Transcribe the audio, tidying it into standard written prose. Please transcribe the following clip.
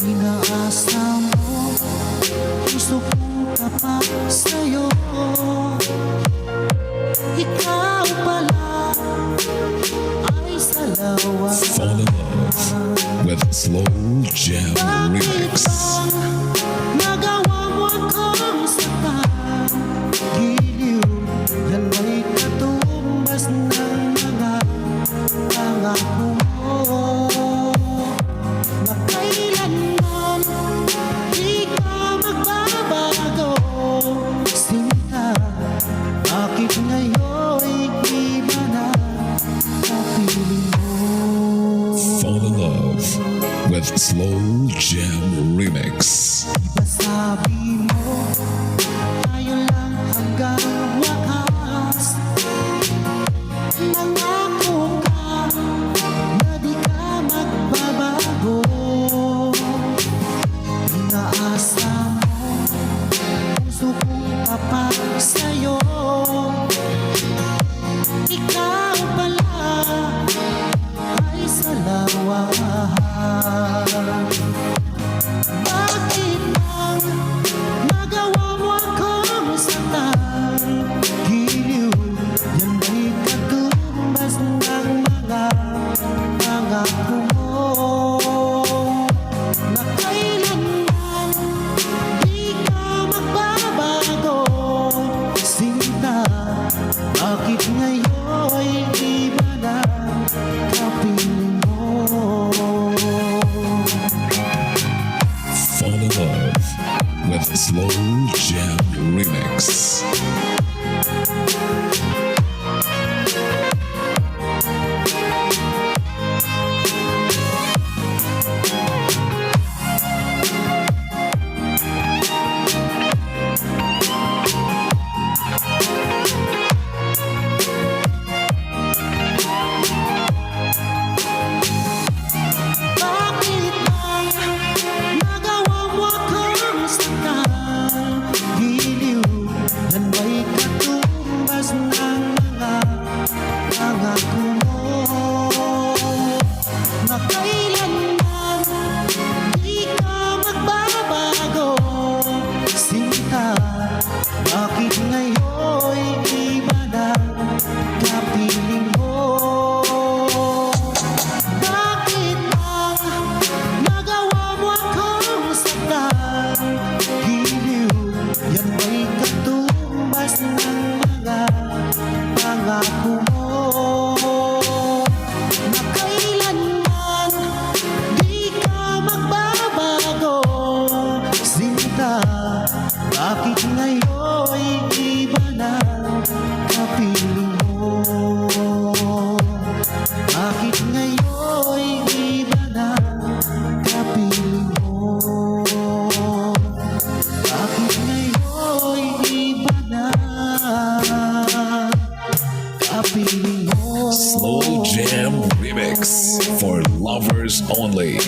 Inaasa mo, puso kong tapat sa'yo. Ikaw pala ay salawa. Fall in love with Slow Jam Remix. Nagawa mo akong saktan, giliw, yan may katumbas ng mga pangako mo, na kailanman di ka magbabago. Sinta, bakit ngayon'y iba na kapiling mo? Fall in love with Slow Jam Remix. Sabi mo, tayo lang hanggang wakas. Nangako ka na di ka magbabago. Inaasa mo, puso kong tapat sa'yo. Ikaw pala ay salawa. Bakit bang nagawa mo akong saktan? Giliw, yan may katumbas ng mga pangako mo, na kailanman di ka magbabago. Sinta, bakit ngayon'y iba na kapiling mo? Fall in love with Slow Jam Remix. Bakit bang nagawa mo akong saktan? Giliw, yan may katumbas ng mga pangako mo, na kailanman di ka magbabago. Sinta, bakit ngayon'y iba na kapiling mo? Bakit bang nagawa mo akong saktan? Giliw, yan may katumbas ng mga pangako mo, na kailanman di ka magbabago. Sinta, bakit ngayon'y iba na kapiling mo? Bakit ngayon'y iba na kapiling mo? Bakit ngayon'y iba na kapiling mo? Slow Jam Remix for lovers only.